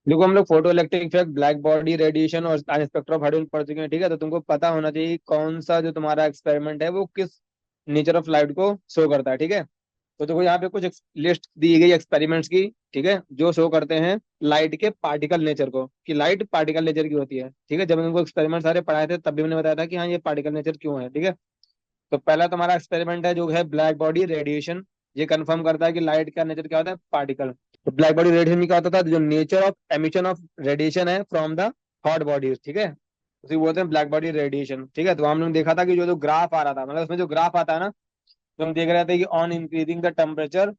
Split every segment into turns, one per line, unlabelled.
देखो हम लोग photo electric effect, black body radiation और स्पेक्ट्रम ऑफ हाइड्रोजन पढ़ चुके हैं, ठीक है। तो तुमको पता होना चाहिए कौन सा जो तुम्हारा एक्सपेरिमेंट है वो किस नेचर ऑफ लाइट को शो करता है, ठीक है। तो देखो यहाँ पे कुछ लिस्ट दी गई एक्सपेरिमेंट्स की, ठीक है, जो शो करते हैं लाइट के पार्टिकल नेचर को, कि लाइट पार्टिकल नेचर की होती है, ठीक है। जब हमको एक्सपेरिमेंट सारे पढ़ाए थे तब भी मैंने बताया था कि हाँ ये पार्टिकल नेचर क्यों है, ठीक है। तो पहला तुम्हारा एक्सपेरिमेंट है जो है ब्लैक बॉडी रेडिएशन। ये कंफर्म करता है कि लाइट का नेचर क्या होता है, पार्टिकल। तो ब्लैक बॉडी रेडिएशन में क्या होता था, जो nature of emission of radiation है फ्रॉम द हॉट बॉडीज, ठीक है, उसे बोलते हैं ब्लैक बॉडी रेडिएशन, ठीक है। तो हम लोग देखा था कि जो जो ग्राफ आ रहा था, मतलब उसमें जो ग्राफ आता है ना, तो हम देख रहे थे कि ऑन इंक्रीजिंग द टेम्परेचर,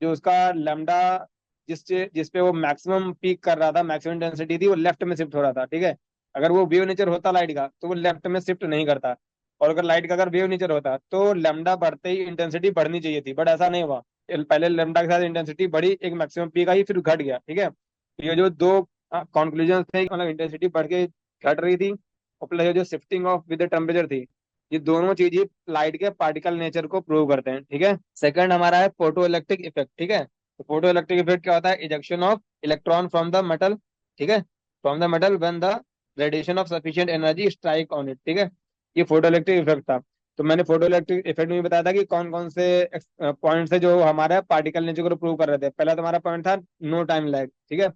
जो उसका लेमडा जिस पे वो मैक्सिमम पीक कर रहा था, मैक्सिमम इंटेंसिटी थी, वो लेफ्ट में शिफ्ट हो रहा था, ठीक है। अगर वो वेव नेचर होता लाइट का तो वो लेफ्ट में शिफ्ट नहीं करता। और अगर लाइट का अगर वेव नेचर होता तो लेमडा बढ़ते ही इंटेंसिटी बढ़नी चाहिए थी, बट ऐसा नहीं हुआ। पहले लेमडा के साथ इंटेंसिटी बढ़ी, एक मैक्सिमम पीक आई, फिर घट गया, ठीक है। तो ये जो दो कंक्लूजन थे, मतलब इंटेंसिटी बढ़ के घट रही थी, और प्लस ये जो शिफ्टिंग ऑफ विद टेम्परेचर थी, ये दोनों चीज ही लाइट के पार्टिकल नेचर को प्रूव करते हैं, ठीक है। सेकंड हमारा है फोटो इलेक्ट्रिक इफेक्ट, ठीक है। तो फोटो इलेक्ट्रिक इफेक्ट क्या होता है, ejection of electron from the metal, ठीक है, from the metal when the radiation of sufficient energy strike on it, ठीक है। ये फोटो इलेक्ट्रिक इफेक्ट था। तो मैंने फोटो इलेक्ट्रिक इफेक्ट में भी बताया था कि कौन कौन से पॉइंट्स है जो हमारा पार्टिकल नेचर को प्रूव कर रहे थे। पहला तुम्हारा पॉइंट था नो टाइम लैग, ठीक है।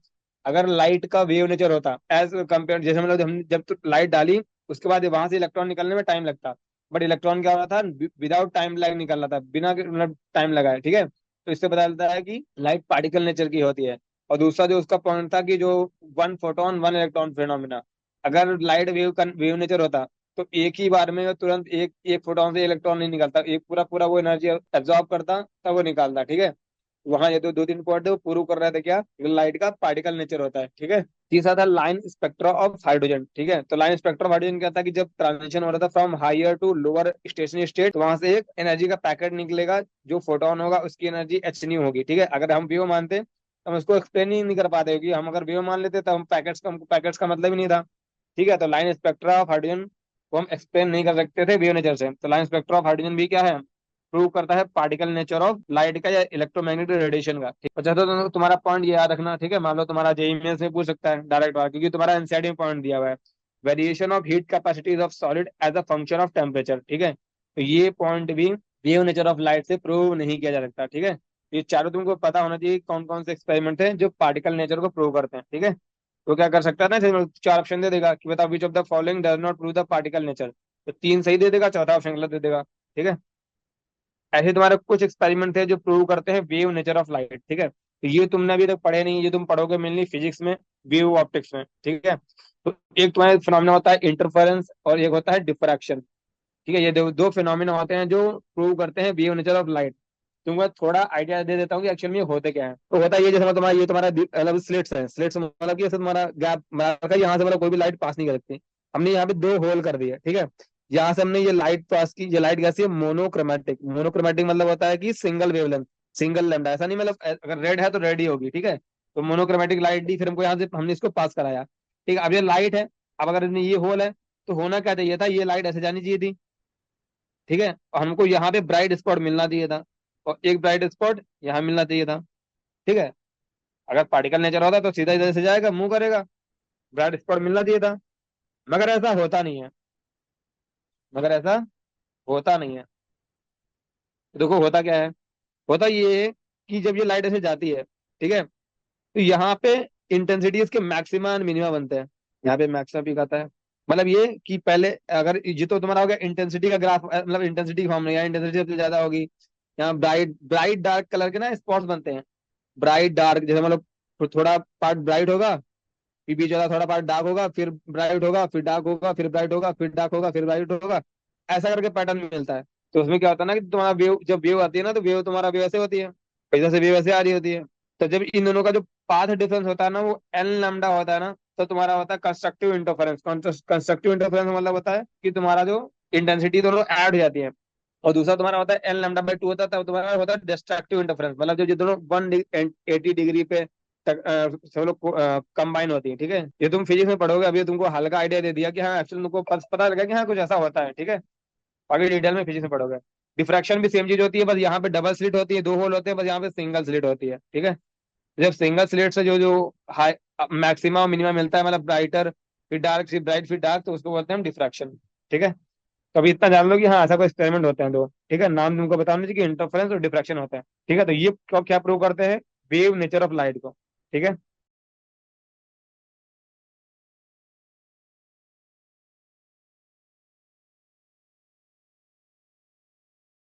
अगर लाइट का वेव नेचर होता एज कम्पेयर, जैसे मतलब हम जब तो लाइट डाली उसके बाद वहां से इलेक्ट्रॉन निकलने में टाइम लगता, बट इलेक्ट्रॉन क्या हो रहा था, विदाउट टाइम लैग निकल रहा था, बिना मतलब टाइम लगाए, ठीक है। तो इससे पता चलता है कि लाइट पार्टिकल नेचर की होती है। और दूसरा जो उसका पॉइंट था कि जो one photon one electron phenomena, अगर लाइट वेव का वेव नेचर होता तो एक ही बार में तुरंत एक एक फोटोन से इलेक्ट्रॉन नहीं निकलता, एक पूरा पूरा वो एनर्जी एब्जॉर्ब करता तब वो निकालता, ठीक है। वहां ये तो दो तीन पॉइंट है वो प्रूव कर रहे थे क्या, लाइट का पार्टिकल नेचर होता है, ठीक है। तीसरा था लाइन स्पेक्ट्रा ऑफ हाइड्रोजन, ठीक है। तो लाइन स्पेक्ट्रा ऑफ हाइड्रोजन क्या था कि जब ट्रांजिशन हो रहा था from higher to lower stationary state, तो वहां से एक एनर्जी का पैकेट निकलेगा, जो फोटोन होगा उसकी एनर्जी एच न्यू होगी, ठीक है। अगर हम व्यू मानते तो हम उसको एक्सप्लेन ही नहीं कर पाते, क्योंकि हम अगर व्यू मान लेते तो हम पैकेट्स का मतलब ही नहीं था, ठीक है। तो लाइन स्पेक्ट्रा ऑफ हाइड्रोजन को हम एक्सप्लेन नहीं कर सकते थे वेव नेचर से। तो लाइन स्पेक्ट्रा ऑफ हाइड्रोजन भी क्या है, प्रूव करता है पार्टिकल नेचर ऑफ लाइट का या इलेक्ट्रोमैग्नेटिक रेडिएशन का, ठीक। अच्छा, तो तुम्हारा पॉइंट ये याद रखना, ठीक है। मान लो तुम्हारा जेईई मेंस में पूछ सकता है डायरेक्ट बात, क्योंकि तुम्हारा एनसीईआरटी में पॉइंट दिया हुआ है, variation of heat capacities of solid as a function of temperature, ठीक है। तो ये पॉइंट भी वेव नेचर ऑफ लाइट से प्रूव नहीं किया जा सकता, ठीक है। ये चारों तुमको पता होना चाहिए कौन कौन से एक्सपेरिमेंट है जो पार्टिकल नेचर को प्रूव करते हैं, ठीक है। तो क्या कर सकता है ना, जैसे चार ऑप्शन दे देगा कि बताओ which of the following does not prove the particle nature, तो तीन सही दे देगा, चौथा ऑप्शन गलत दे देगा, ठीक है। ऐसे तुम्हारे कुछ एक्सपेरिमेंट थे जो प्रूव करते हैं वेव नेचर ऑफ लाइट, ठीक है। तो ये तुमने अभी तक पढ़े नहीं, ये तुम पढ़ोगे मेनली फिजिक्स में, वेव ऑप्टिक्स में, ठीक है। तो एक तुम्हारे फिनोमिना होता है इंटरफेरेंस और एक होता है डिफ्रैक्शन, ठीक है। ये दो फिनोमिना होते हैं जो प्रूव करते हैं वेव नेचर ऑफ लाइट। तुमको थोड़ा आइडिया दे देता हूँ कि एक्चुअल में ये होते क्या है। तो होता है ये, जैसे मतलब तुम्हारा ये तुम्हारा मतलब स्लिट्स है, स्लिट्स मतलब कि जैसे तुम्हारा गैप मार्का, यहाँ से मतलब कोई भी लाइट पास नहीं कर सकती। हमने यहाँ पे दो होल कर दिए, ठीक है। यहाँ से हमने ये लाइट पास की, ये लाइट कैसी है, मोनोक्रोमेटिक। मोनोक्रोमेटिक मतलब होता है कि सिंगल वेवलेंथ, सिंगल लैम्डा, ऐसा नहीं मतलब अगर रेड है तो रेड ही होगी, ठीक है। तो मोनोक्रोमेटिक लाइट दी, फिर हमको यहाँ से हमने इसको पास कराया, ठीक है। अब ये लाइट है, अब अगर इसमें ये होल है तो होना क्या चाहिए था, ये लाइट ऐसे जानी चाहिए थी, ठीक है। और हमको यहाँ पे ब्राइट स्पॉट मिलना चाहिए था, और एक ब्राइट स्पॉट यहाँ मिलना चाहिए था, ठीक है। अगर पार्टिकल नेचर होता तो सीधा इधर से जाएगा, मूव करेगा, ब्राइट स्पॉट मिलना चाहिए था। मगर ऐसा होता नहीं है, मगर ऐसा होता नहीं है। तो देखो होता क्या है, होता ये है कि जब ये लाइट ऐसे जाती है, ठीक है, तो यहाँ पे इंटेंसिटी इसके मैक्सिमा एंड मिनिमा बनते हैं। यहाँ पे मैक्सिमा पीक आता है, मतलब ये कि पहले अगर ये तो तुम्हारा हो गया इंटेंसिटी का ग्राफ, मतलब इंटेंसिटी फॉर्म, यहाँ इंटेंसिटी सबसे ज्यादा होगी, यहाँ ब्राइट ब्राइट डार्क कलर के ना स्पॉट्स बनते हैं। ब्राइट डार्क जैसे मतलब थोड़ा पार्ट ब्राइट होगा, फिर बीच वाला थोड़ा पार्ट डार्क होगा, फिर ब्राइट होगा, फिर डार्क होगा, फिर ब्राइट होगा, फिर डार्क होगा, फिर ब्राइट होगा, ऐसा करके पैटर्न मिलता है। तो उसमें क्या होता है ना कि तुम्हारा वेव, जब वेव आती है ना, तो वेव तुम्हारा वेव ऐसे होती है, इधर से वेव ऐसे आ रही होती है। तो जब इन दोनों का जो पाथ डिफरेंस होता है ना वो एन लैम्डा होता है ना, तो तुम्हारा होता है कंस्ट्रक्टिव इंटरफेरेंस। कंस्ट्रक्टिव इंटरफेरेंस मतलब होता है कि तुम्हारा जो इंटेंसिटी दोनों ऐड हो जाती है। और दूसरा तुम्हारा होता है एन लैम्डा बाई टू होता है, तब तुम्हारा होता है डिस्ट्रक्टिव इंटरफेरेंस, मतलब जो ये दोनों 180 डिग्री पे तक सब लोग कंबाइन होती है, ठीक है। ये तुम फिजिक्स में पढ़ोगे, अभी तुमको हल्का आइडिया दे दिया कि हाँ एक्चुअली तुमको पता लगा कि हाँ कुछ ऐसा होता है, ठीक है। आगे डिटेल में फिजिक्स में पढ़ोगे। डिफ्रैक्शन भी सेम चीज होती है, बस यहाँ पे डबल स्लिट होती है, दो होल होते हैं, बस यहाँ पे सिंगल स्लिट होती है, ठीक है। जब सिंगल स्लिट से जो जो हाई मैक्सिमा और मिनिमा मिलता है, मतलब ब्राइटर फिर डार्क, फिर ब्राइट फिर डार्क, तो उसको बोलते हैं हम डिफ्रैक्शन। ठीक है। तो अभी इतना जान लो कि हाँ ऐसा कोई एक्सपेरिमेंट होते हैं दो। ठीक है, नाम तुमको बताना चाहिए कि इंटरफेरेंस और डिफ्रैक्शन होता है। ठीक है, तो ये क्या क्या प्रूव करते हैं, वेव नेचर ऑफ लाइट को। ठीक है।